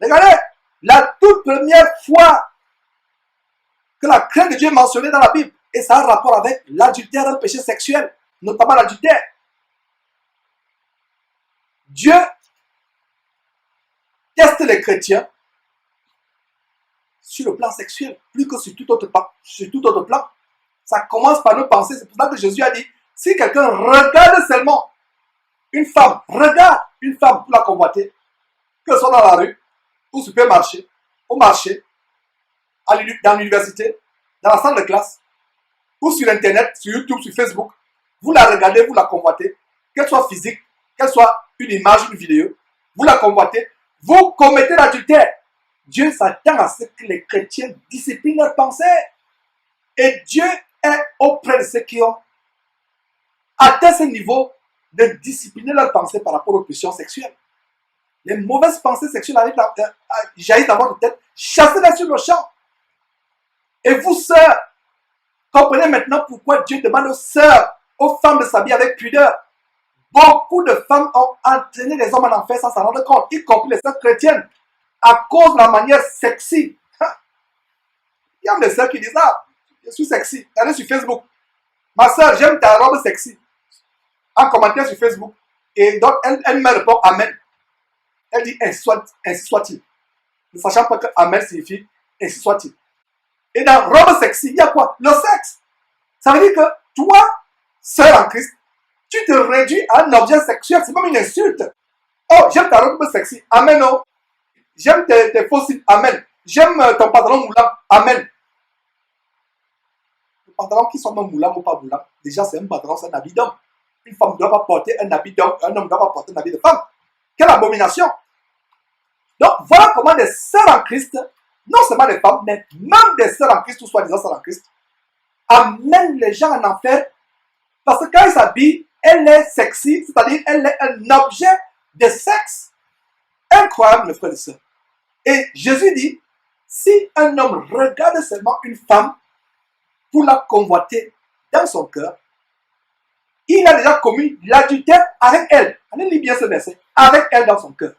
Regardez, la toute première fois que la crainte de Dieu est mentionnée dans la Bible, et ça a un rapport avec l'adultère, un péché sexuel, notamment l'adultère. Dieu teste les chrétiens sur le plan sexuel, plus que sur tout autre plan. Ça commence par nos pensées. C'est pour ça que Jésus a dit, si quelqu'un regarde seulement une femme, regarde une femme pour la convoiter, que ce soit dans la rue, au supermarché, au marché, dans l'université, dans la salle de classe, ou sur Internet, sur YouTube, sur Facebook, vous la regardez, vous la convoitez, qu'elle soit physique, qu'elle soit une image, une vidéo, vous la convoitez, vous commettez l'adultère. Dieu s'attend à ce que les chrétiens disciplinent leurs pensées. Et Dieu est auprès de ceux qui ont atteint ce niveau de discipliner leurs pensées par rapport aux pulsions sexuelles. Les mauvaises pensées sexuelles jaillissent dans votre tête, chassez-les sur le champ. Et vous, sœurs, comprenez maintenant pourquoi Dieu demande aux sœurs, aux femmes de s'habiller avec pudeur. Beaucoup de femmes ont entraîné les hommes en enfer sans s'en rendre compte, y compris les sœurs chrétiennes, à cause de la manière sexy. Il y a des sœurs qui disent, ah, je suis sexy. Allez sur Facebook. Ma sœur, j'aime ta robe sexy. En commentaire sur Facebook. Et donc, elle me répond Amen. Elle dit ainsi soit-il. Ne sachant pas que Amen signifie ainsi soit-il. Et dans robe sexy, il y a quoi? Le sexe. Ça veut dire que toi, sœur en Christ, tu te réduis à un objet sexuel. C'est comme une insulte. Oh, j'aime ta robe sexy. Amen. Oh. J'aime tes fossiles. Amen. J'aime ton pantalon moulant. Amen. Les pantalons qui sont moulants ou pas moulants, déjà c'est un pantalon, c'est un habit d'homme. Une femme ne doit pas porter un habit d'homme, un homme ne doit pas porter un habit de femme. Quelle abomination! Donc voilà comment des sœurs en Christ, non seulement des femmes, mais même des sœurs en Christ, ou soi-disant sœurs en Christ, amènent les gens en enfer parce que quand ils s'habillent, elle est sexy, c'est-à-dire elle est un objet de sexe. Incroyable, mes frères et sœurs. Et Jésus dit, si un homme regarde seulement une femme pour la convoiter dans son cœur, il a déjà commis l'adultère avec elle. Allez lire bien ce verset. Avec elle dans son cœur.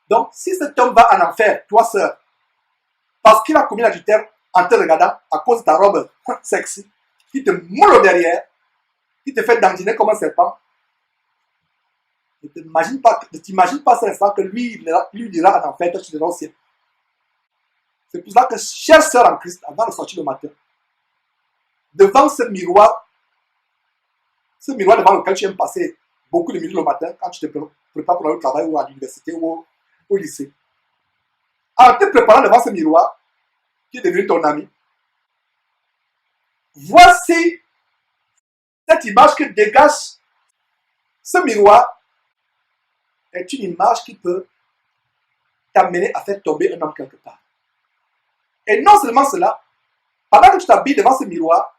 Donc, si cet homme va en enfer, toi sœur, parce qu'il a commis l'adultère en te regardant à cause de ta robe sexy, qui te moule au derrière, qui te fait dandiner comme un serpent, ne t'imagine pas cet instant que lui ira en enfer, toi tu iras au ciel. C'est pour ça que, chère sœur en Christ, avant de sortir le matin, devant ce miroir devant lequel tu aimes passer beaucoup de minutes le matin quand tu te prépares pour aller au travail ou à l'université ou au lycée. En te préparant devant ce miroir, qui est devenu ton ami, voici cette image que dégage ce miroir est une image qui peut t'amener à faire tomber un homme quelque part. Et non seulement cela, pendant que tu t'habilles devant ce miroir,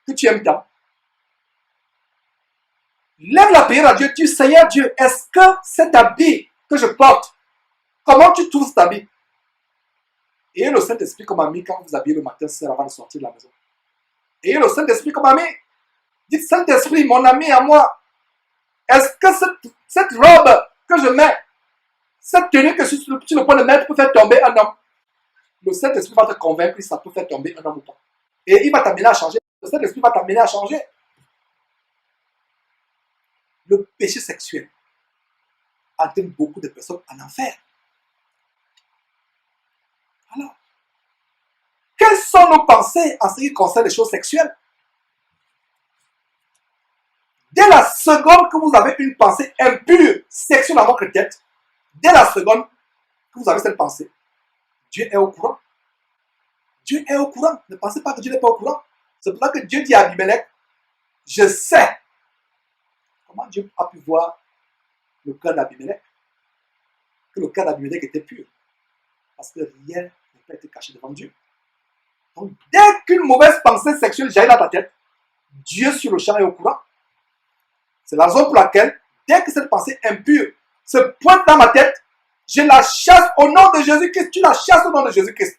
que tu aimes tant, lève la prière à Dieu, tu Seigneur Dieu, est-ce que cet habit que je porte, comment tu trouves cet habit? Ayez le Saint-Esprit comme ami quand vous habillez le matin, sœur, avant de sortir de la maison. Ayez le Saint-Esprit comme ami. Dites, Saint-Esprit, mon ami à moi, est-ce que cette robe que je mets, cette tenue que je suis sur le point de mettre peut faire tomber un homme? Le Saint-Esprit va te convaincre que ça peut faire tomber un homme ou pas. Et il va t'amener à changer. Le Saint-Esprit va t'amener à changer. Le péché sexuel entraîne beaucoup de personnes en enfer. Alors, quelles sont nos pensées en ce qui concerne les choses sexuelles? Dès la seconde que vous avez une pensée impure sexuelle dans votre tête, dès la seconde que vous avez cette pensée, Dieu est au courant. Dieu est au courant. Ne pensez pas que Dieu n'est pas au courant. C'est pour ça que Dieu dit à Abimelech, je sais. Comment Dieu a pu voir le cœur d'Abimelech? Que le cœur d'Abimelech était pur. Parce que rien n'a pas été caché devant Dieu. Donc, dès qu'une mauvaise pensée sexuelle jaillit dans ta tête, Dieu sur le champ est au courant. C'est la raison pour laquelle, dès que cette pensée impure se pointe dans ma tête, je la chasse au nom de Jésus-Christ. Tu la chasses au nom de Jésus-Christ.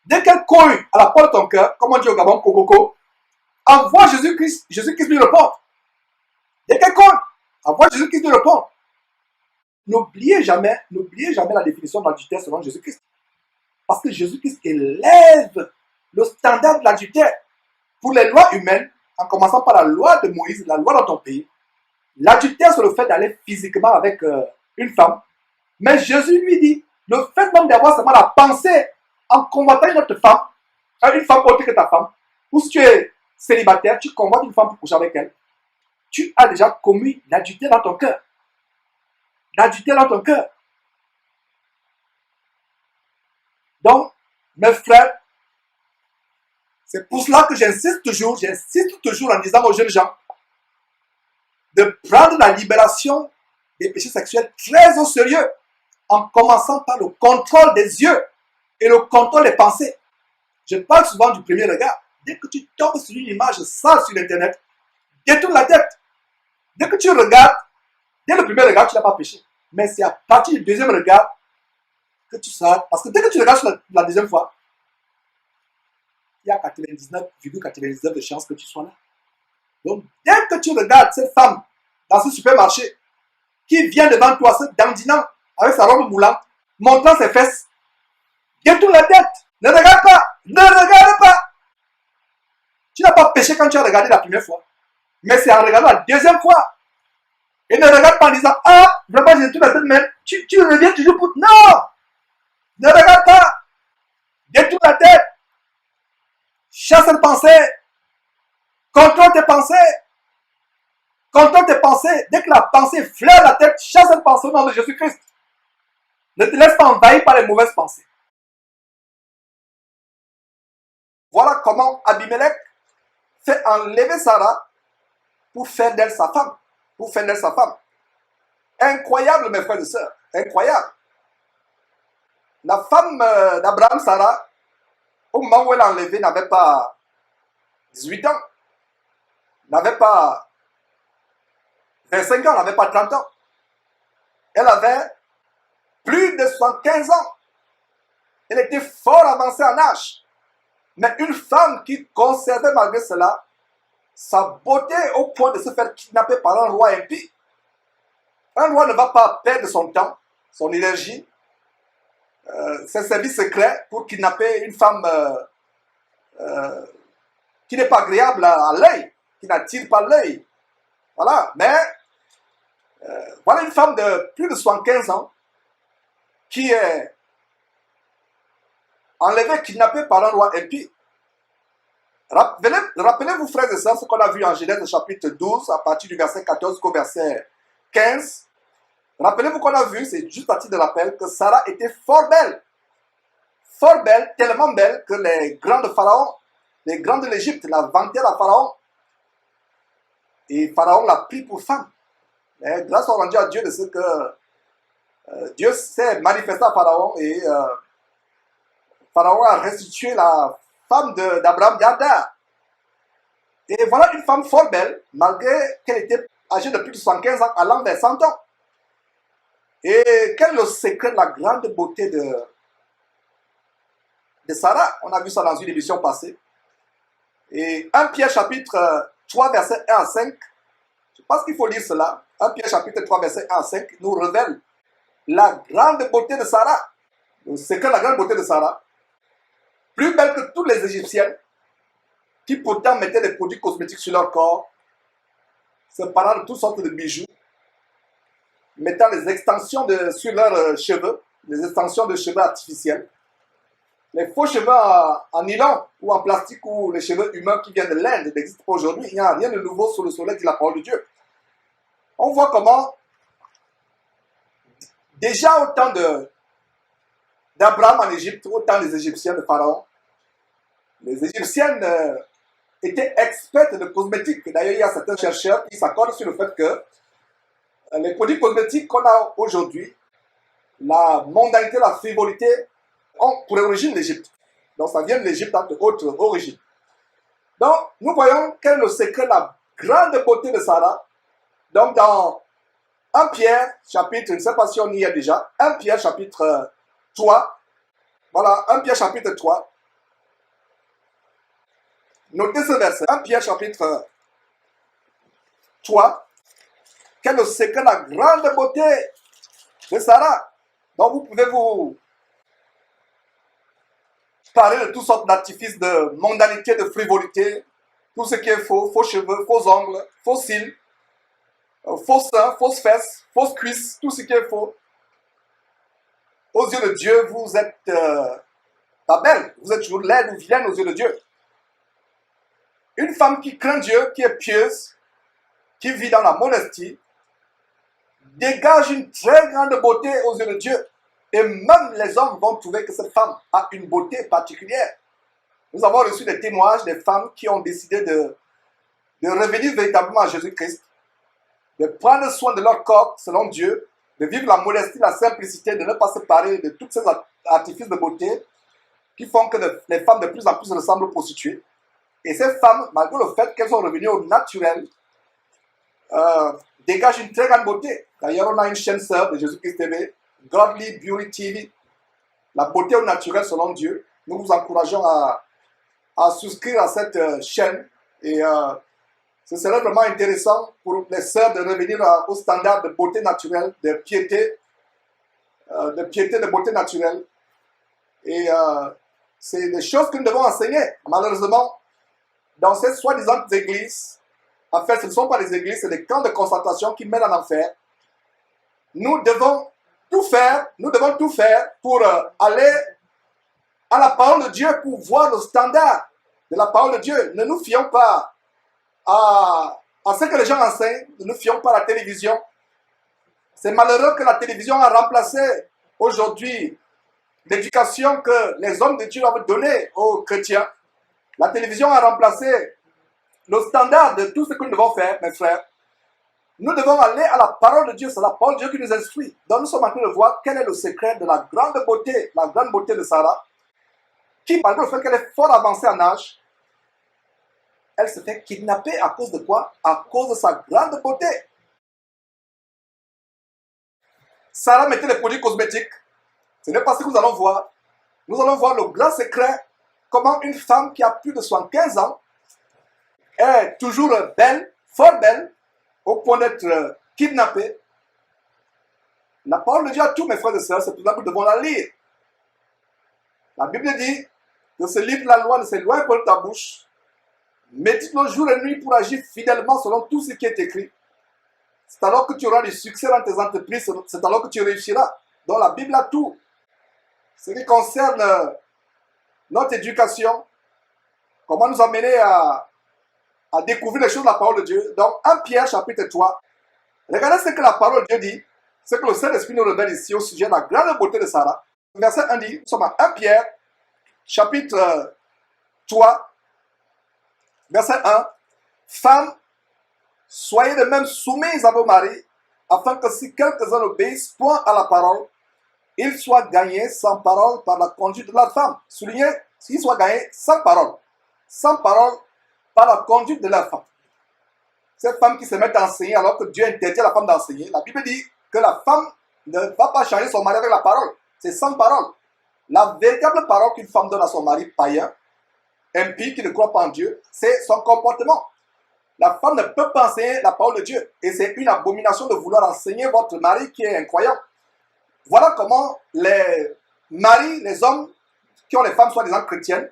Dès qu'elle cogne à la porte de ton cœur, comme on dit au Gabon, coco, envoie Jésus-Christ, Jésus-Christ lui répond. Dès qu'elle cogne, envoie Jésus-Christ lui répond. n'oubliez jamais la définition de l'adultère selon Jésus-Christ. Parce que Jésus-Christ élève le standard de l'adultère. Pour les lois humaines, en commençant par la loi de Moïse, la loi dans ton pays, l'adultère, c'est le fait d'aller physiquement avec une femme. Mais Jésus lui dit, le fait même d'avoir seulement la pensée en convoitant une autre femme, une femme autre que ta femme, ou si tu es célibataire, tu convoites une femme pour coucher avec elle, tu as déjà commis l'adultère dans ton cœur. L'adultère dans ton cœur. Donc, mes frères, c'est pour cela que j'insiste toujours en disant aux jeunes gens de prendre la libération des péchés sexuels très au sérieux, en commençant par le contrôle des yeux et le contrôle des pensées. Je parle souvent du premier regard. Dès que tu tombes sur une image sale sur Internet, détourne la tête. Dès que tu regardes, dès le premier regard, tu n'as pas péché. Mais c'est à partir du deuxième regard que tu seras. Parce que dès que tu regardes sur la deuxième fois, il y a 99,99% de chances que tu sois là. Donc, dès que tu regardes cette femme dans ce supermarché qui vient devant toi, se dandinant avec sa robe moulante, montrant ses fesses, détourne la tête. Ne regarde pas. Ne regarde pas. Tu n'as pas péché quand tu as regardé la première fois. Mais c'est en regardant la deuxième fois. Et ne regarde pas en disant, ah, vraiment, j'ai tout la tête, mais tu reviens toujours pour... Non. Ne regarde pas. Détourne la tête. Chasse tes pensées. Contrôle tes pensées. Contrôle tes pensées. Dès que la pensée flaire la tête, chasse cette pensée au nom de Jésus-Christ. Ne te laisse pas envahir par les mauvaises pensées. Voilà comment Abimelech fait enlever Sarah pour faire d'elle sa femme. Pour faire d'elle sa femme. Incroyable, mes frères et sœurs. Incroyable. La femme d'Abraham, Sarah, au moment où elle l'a enlevée, n'avait pas 18 ans. N'avait pas 25 ans, n'avait pas 30 ans. Elle avait plus de 75 ans. Elle était fort avancée en âge. Mais une femme qui conservait malgré cela sa beauté au point de se faire kidnapper par un roi impie. Un roi ne va pas perdre son temps, son énergie, ses services secrets pour kidnapper une femme qui n'est pas agréable à l'œil, qui n'attire pas l'œil. Voilà, mais voilà une femme de plus de 75 ans qui est enlevée, kidnappée par un roi impie. Rappelez-vous, frères et sœurs, ce qu'on a vu en Genèse chapitre 12, à partir du verset 14 jusqu'au verset 15. Rappelez-vous qu'on a vu, c'est juste à titre de rappel, que Sarah était fort belle, tellement belle que les grands de Pharaon, les grands de l'Égypte la vantaient à Pharaon. Et Pharaon l'a pris pour femme. Mais grâce soit rendue à Dieu de ce que Dieu s'est manifesté à Pharaon et Pharaon a restitué la femme d'Abraham d'Adar. Et voilà une femme fort belle, malgré qu'elle était âgée de plus de 75 ans, allant vers 100 ans. Et quel est le secret de la grande beauté de Sarah? On a vu ça dans une émission passée. Et 1 Pierre chapitre 3 verset 1 à 5, je pense qu'il faut lire cela. 1 Pierre chapitre 3 verset 1 à 5 nous révèle la grande beauté de Sarah. Le secret de la grande beauté de Sarah. Plus belle que toutes les Égyptiennes, qui pourtant mettaient des produits cosmétiques sur leur corps, se parlant de toutes sortes de bijoux, mettant des extensions sur leurs cheveux, des extensions de cheveux artificiels, les faux cheveux en nylon ou en plastique ou les cheveux humains qui viennent de l'Inde n'existent pas aujourd'hui. Il n'y a rien de nouveau sous le soleil, dit la parole de Dieu. On voit comment, déjà au temps d'Abraham en Égypte, au temps des Égyptiens de Pharaon, les Égyptiennes étaient expertes de cosmétiques. D'ailleurs, il y a certains chercheurs qui s'accordent sur le fait que les produits cosmétiques qu'on a aujourd'hui, la mondanité, la frivolité, ont pour origine l'Égypte. Donc ça vient de l'Égypte entre autres origines. Donc nous voyons quel est le secret de la grande beauté de Sarah. Donc dans 1 Pierre chapitre, je ne sais pas si on y est déjà, 1 Pierre chapitre 3, voilà, 1 Pierre chapitre 3. Notez ce verset, 1 Pierre chapitre 3. Quel est le secret de la grande beauté de Sarah. Donc vous pouvez vous parler de toutes sortes d'artifices, de mondanité, de frivolité, tout ce qui est faux, faux cheveux, faux ongles, faux cils, faux seins, fausses fesses, fausses cuisses, tout ce qui est faux. Aux yeux de Dieu, vous êtes pas belle, vous êtes toujours laide ou vilaine aux yeux de Dieu. Une femme qui craint Dieu, qui est pieuse, qui vit dans la modestie, dégage une très grande beauté aux yeux de Dieu. Et même les hommes vont trouver que cette femme a une beauté particulière. Nous avons reçu des témoignages des femmes qui ont décidé de revenir véritablement à Jésus-Christ, de prendre soin de leur corps selon Dieu, de vivre la modestie, la simplicité, de ne pas se parer de tous ces artifices de beauté qui font que les femmes de plus en plus ressemblent aux prostituées. Et ces femmes, malgré le fait qu'elles sont revenues au naturel, dégagent une très grande beauté. D'ailleurs, on a une chaîne sœur de Jésus-Christ TV, Godly Beauty TV, la beauté au naturel selon Dieu. Nous vous encourageons à souscrire à cette chaîne et ce serait vraiment intéressant pour les sœurs de revenir au standard de beauté naturelle, de piété, de beauté naturelle. Et c'est des choses que nous devons enseigner. Malheureusement, dans ces soi-disant églises, en fait, ce ne sont pas des églises, c'est des camps de concentration qui mènent en enfer. Nous devons tout faire pour aller à la parole de Dieu, pour voir le standard de la parole de Dieu. Ne nous fions pas à ce que les gens enseignent, ne nous fions pas à la télévision. C'est malheureux que la télévision a remplacé aujourd'hui l'éducation que les hommes de Dieu doivent donner aux chrétiens. La télévision a remplacé le standard de tout ce que nous devons faire, mes frères. Nous devons aller à la parole de Dieu, c'est la parole de Dieu qui nous instruit. Donc nous sommes en train de voir quel est le secret de la grande beauté de Sarah, qui, malgré le fait qu'elle est fort avancée en âge, elle se fait kidnapper à cause de quoi? À cause de sa grande beauté. Sarah mettait les produits cosmétiques. Ce n'est pas ce que nous allons voir. Nous allons voir le grand secret, comment une femme qui a plus de 75 ans est toujours belle, fort belle, au point d'être kidnappée. La parole de Dieu a tout, mes frères et sœurs, c'est pour ça que nous devons la lire. La Bible dit que ce livre, la loi, ne s'éloigne pas de ta bouche. Médite-le jour et nuit pour agir fidèlement selon tout ce qui est écrit. C'est alors que tu auras du succès dans tes entreprises, c'est alors que tu réussiras. Donc la Bible a tout. Ce qui concerne notre éducation, comment nous amener à découvrir les choses de la parole de Dieu. Donc 1 Pierre chapitre 3, regardez ce que la parole de Dieu dit, ce que le Saint-Esprit nous révèle ici au sujet de la grande beauté de Sarah. Verset 1 dit, nous sommes à 1 Pierre chapitre 3, verset 1. Femmes, soyez de même soumises à vos maris, afin que si quelques-uns obéissent point à la parole, ils soient gagnés sans parole par la conduite de leur femme. Soulignez, qu'ils soient gagnés sans parole. Sans parole par la conduite de leur femme. Ces femmes qui se mettent à enseigner alors que Dieu interdit à la femme d'enseigner, la Bible dit que la femme ne va pas changer son mari avec la parole. C'est sans parole. La véritable parole qu'une femme donne à son mari païen, impie, qui ne croit pas en Dieu, c'est son comportement. La femme ne peut pas enseigner la parole de Dieu. Et c'est une abomination de vouloir enseigner votre mari qui est incroyant. Voilà comment les maris, les hommes qui ont les femmes soi-disant chrétiennes,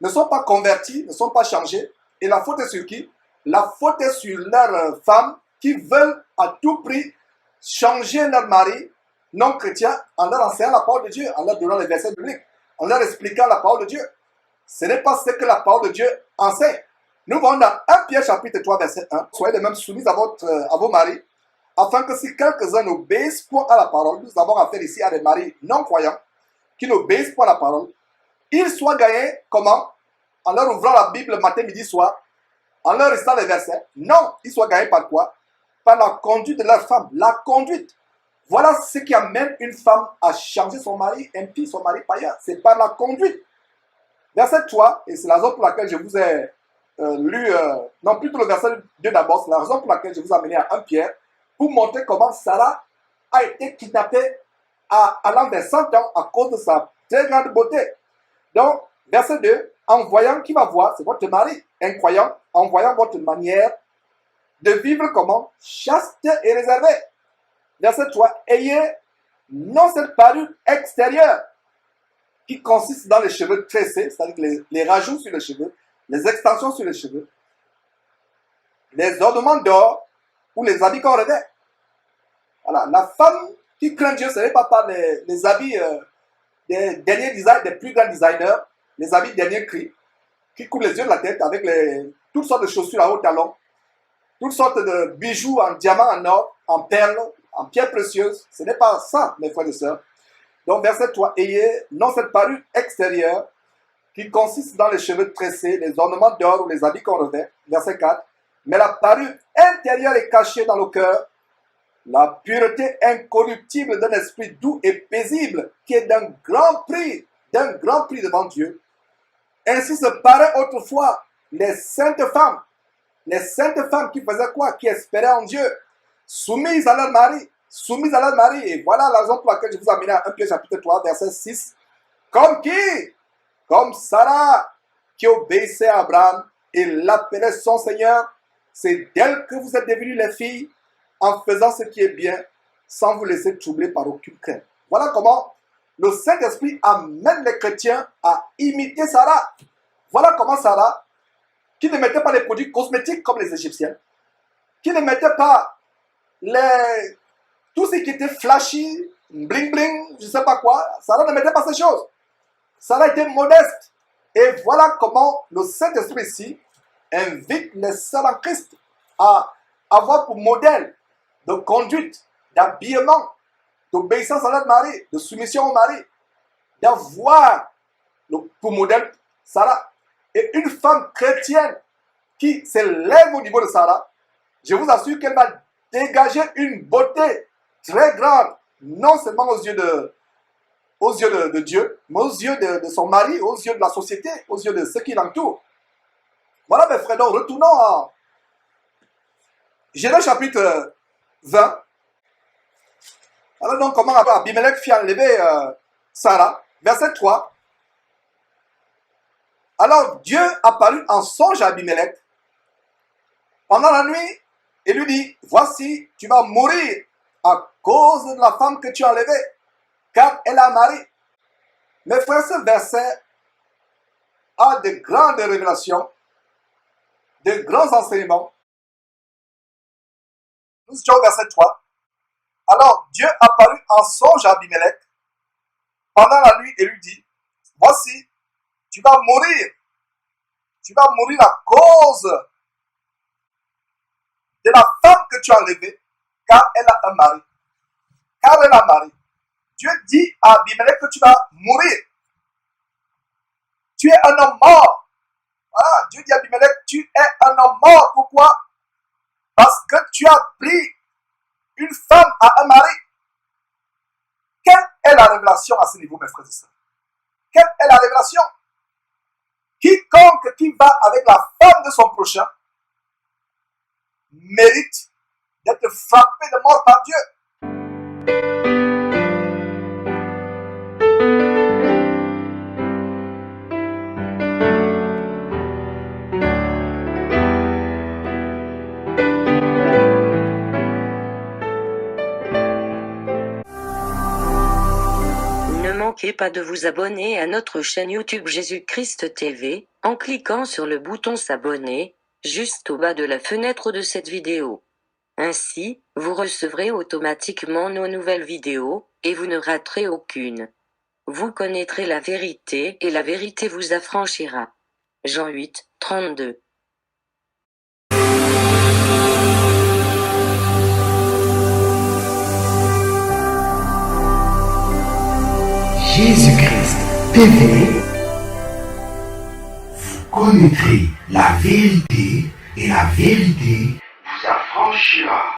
ne sont pas convertis, ne sont pas changés. Et la faute est sur qui? La faute est sur leurs femmes qui veulent à tout prix changer leur mari non chrétien en leur enseignant la parole de Dieu, en leur donnant les versets bibliques, en leur expliquant la parole de Dieu. Ce n'est pas ce que la parole de Dieu enseigne. Nous voyons dans 1 Pierre chapitre 3 verset 1, soyez de même soumis à vos maris, afin que si quelques-uns n'obéissent point à la parole, nous avons affaire ici à des maris non croyants, qui n'obéissent pas à la parole, ils soient gagnés, comment? En leur ouvrant la Bible matin, midi, soir, en leur restant les versets. Non, ils soient gagnés par quoi? Par la conduite de leur femme. La conduite. Voilà ce qui amène une femme à changer son mari impie, son mari païen. C'est par la conduite. Verset 3, et c'est la raison pour laquelle je vous ai lu, non plutôt le verset 2 d'abord, c'est la raison pour laquelle je vous ai amené à 1 Pierre, pour montrer comment Sarah a été kidnappée à l'âge de 100 ans à cause de sa très grande beauté. Donc, verset 2, en voyant qui va voir, c'est votre mari, incroyant, en voyant votre manière de vivre comment? Chaste et réservée. Verset 3, ayez non cette parure extérieure qui consiste dans les cheveux tressés, c'est-à-dire les rajouts sur les cheveux, les extensions sur les cheveux, les ornements d'or ou les habits qu'on revêt. Voilà, la femme qui craint Dieu, ce n'est pas par les habits des derniers designers, des plus grands designers, les habits dernier cri, qui couvrent les yeux de la tête avec toutes sortes de chaussures à haut talon, toutes sortes de bijoux en diamant, en or, en perles, en pierres précieuses. Ce n'est pas ça, mes frères et sœurs. Donc, verset 3, ayez non cette parure extérieure qui consiste dans les cheveux tressés, les ornements d'or ou les habits qu'on revêt. Verset 4, mais la parure intérieure est cachée dans le cœur, la pureté incorruptible d'un esprit doux et paisible qui est d'un grand prix devant Dieu. Ainsi se paraient autrefois les saintes femmes qui faisaient quoi? Qui espéraient en Dieu, soumises à leur mari. Et voilà la raison pour laquelle je vous amène à 1 Pierre chapitre 3, verset 6. Comme qui? Comme Sarah, qui obéissait à Abraham et l'appelait son Seigneur. C'est d'elle que vous êtes devenues les filles, en faisant ce qui est bien, sans vous laisser troubler par aucune crainte. Voilà comment le Saint-Esprit amène les chrétiens à imiter Sarah. Voilà comment Sarah, qui ne mettait pas les produits cosmétiques comme les Égyptiens, qui ne mettait pas tout ce qui était flashy, bling bling, je ne sais pas quoi, Sarah ne mettait pas ces choses. Sarah était modeste. Et voilà comment le Saint-Esprit ici invite les sœurs en Christ à avoir pour modèle de conduite, d'habillement, d'obéissance à leur mari, de soumission au mari, d'avoir pour modèle Sarah. Et une femme chrétienne qui s'élève au niveau de Sarah, je vous assure qu'elle va dégager une beauté très grande, non seulement aux yeux de Dieu, mais aux yeux de son mari, aux yeux de la société, aux yeux de ceux qui l'entourent. Voilà mes frères, donc retournons à Genèse chapitre 20. Alors donc comment Abimelech fit enlever Sarah, verset 3. Alors Dieu apparut en songe à Abimelech pendant la nuit et lui dit, voici, tu vas mourir à cause de la femme que tu as enlevée, car elle a un mari. Mes frères, ce verset a de grandes révélations, de grands enseignements. Nous sommes au verset 3. Alors Dieu apparut en songe à Abimelech pendant la nuit et lui dit, voici, tu vas mourir à cause de la femme que tu as enlevée, car elle a un mari. Car elle a un mari. Dieu dit à Abimelech que tu vas mourir. Tu es un homme mort. Voilà, Dieu dit à Abimelech, tu es un homme mort. Pourquoi? Parce que tu as pris une femme à un mari. Quelle est la révélation à ce niveau, mes frères et sœurs? Quelle est la révélation? Quiconque qui va avec la femme de son prochain mérite d'être frappé de mort par Dieu. Ne manquez pas de vous abonner à notre chaîne YouTube Jésus-Christ TV, en cliquant sur le bouton s'abonner, juste au bas de la fenêtre de cette vidéo. Ainsi, vous recevrez automatiquement nos nouvelles vidéos, et vous ne raterez aucune. Vous connaîtrez la vérité et la vérité vous affranchira. Jean 8, 32. Jésus-Christ TV, vous connaîtrez la vérité et la vérité vous affranchira.